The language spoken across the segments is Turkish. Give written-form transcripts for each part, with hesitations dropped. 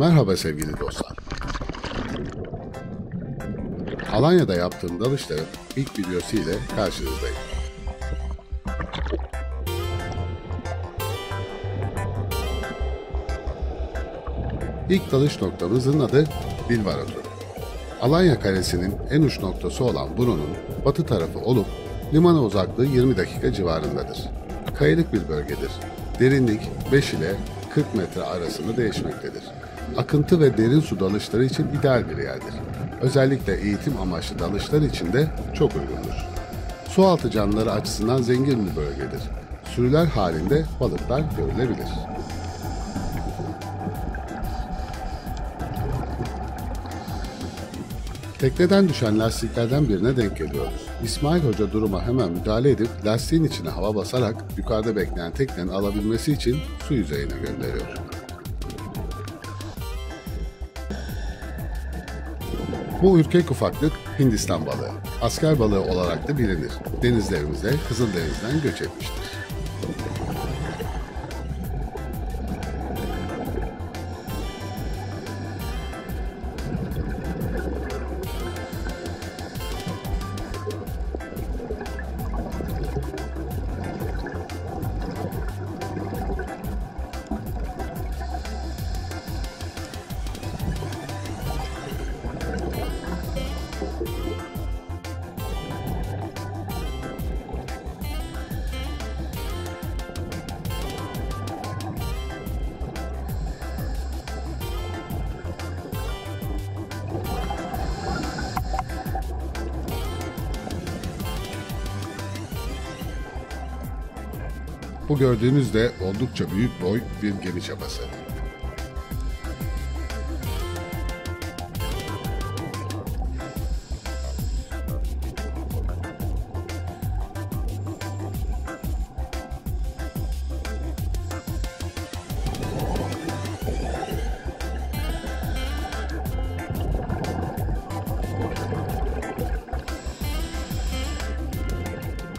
Merhaba sevgili dostlar. Alanya'da yaptığım dalışların ilk videosu ile karşınızdayım. İlk dalış noktamızın adı Bilvarotu. Alanya Kalesi'nin en uç noktası olan buranın batı tarafı olup limana uzaklığı 20 dakika civarındadır. Kayalık bir bölgedir. Derinlik 5 ile 40 metre arasında değişmektedir. Akıntı ve derin su dalışları için ideal bir yerdir. Özellikle eğitim amaçlı dalışlar için de çok uygundur. Sualtı canlıları açısından zengin bir bölgedir. Sürüler halinde balıklar görülebilir. Tekneden düşen lastiklerden birine denk geliyoruz. İsmail Hoca duruma hemen müdahale edip lastiğin içine hava basarak yukarıda bekleyen teknenin alabilmesi için su yüzeyine gönderiyor. Bu ürkek ufaklık Hindistan balığı. Asker balığı olarak da bilinir. Denizlerimizde Kızıldeniz'den göç etmiştir. Bu gördüğünüz de oldukça büyük boy bir gemi çapası.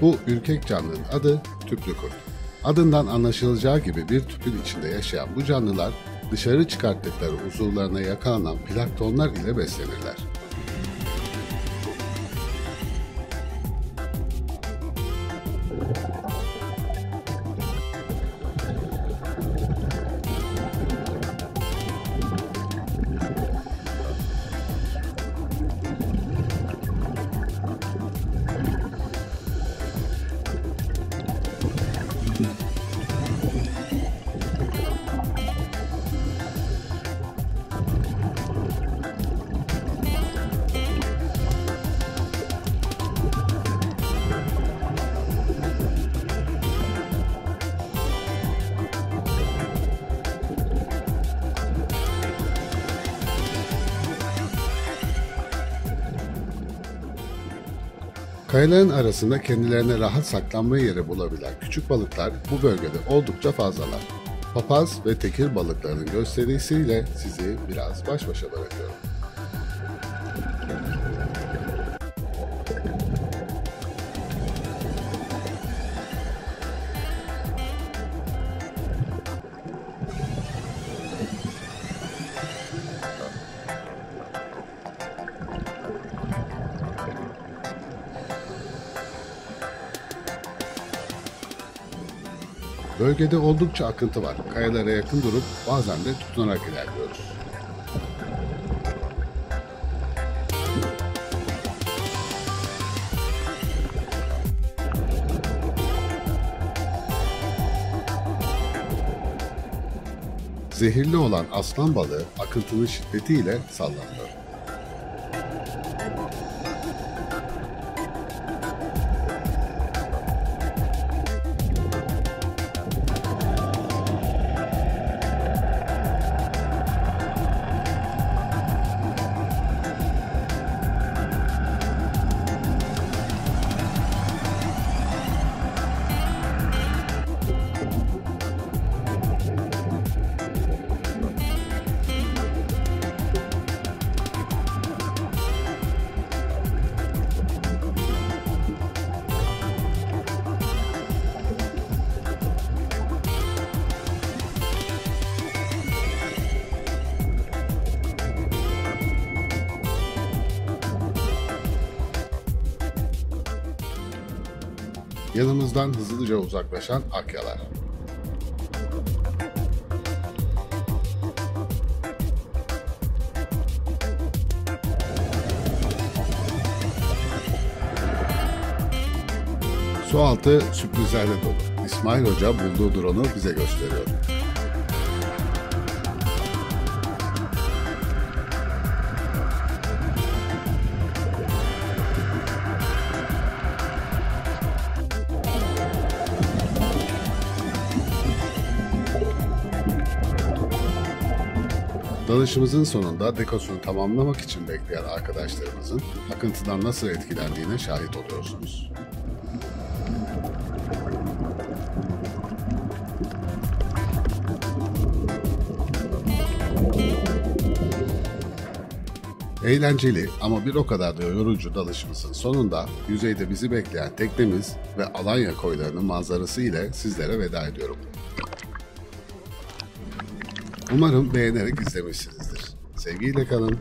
Bu ürkek canlının adı tüplü kurt. Adından anlaşılacağı gibi bir tüpün içinde yaşayan bu canlılar dışarı çıkarttıkları uzuvlarına yakalanan planktonlar ile beslenirler. Kayaların arasında kendilerine rahat saklanma yeri bulabilen küçük balıklar bu bölgede oldukça fazlalar. Papaz ve tekir balıklarının gösterisiyle sizi biraz baş başa bırakıyorum. Bölgede oldukça akıntı var. Kayalara yakın durup bazen de tutunarak ilerliyoruz. Zehirli olan aslan balığı akıntının şiddetiyle sallanıyor. yanımızdan hızlıca uzaklaşan akyalar. Su altı sürprizlerle dolu. İsmail Hoca bulduğu drone'u bize gösteriyor. Dalışımızın sonunda dekosunu tamamlamak için bekleyen arkadaşlarımızın akıntıdan nasıl etkilendiğine şahit oluyorsunuz. Eğlenceli ama bir o kadar da yorucu dalışımızın sonunda yüzeyde bizi bekleyen teknemiz ve Alanya koylarının manzarası ile sizlere veda ediyorum. Umarım beğenerek izlemişsinizdir. Sevgiyle kalın.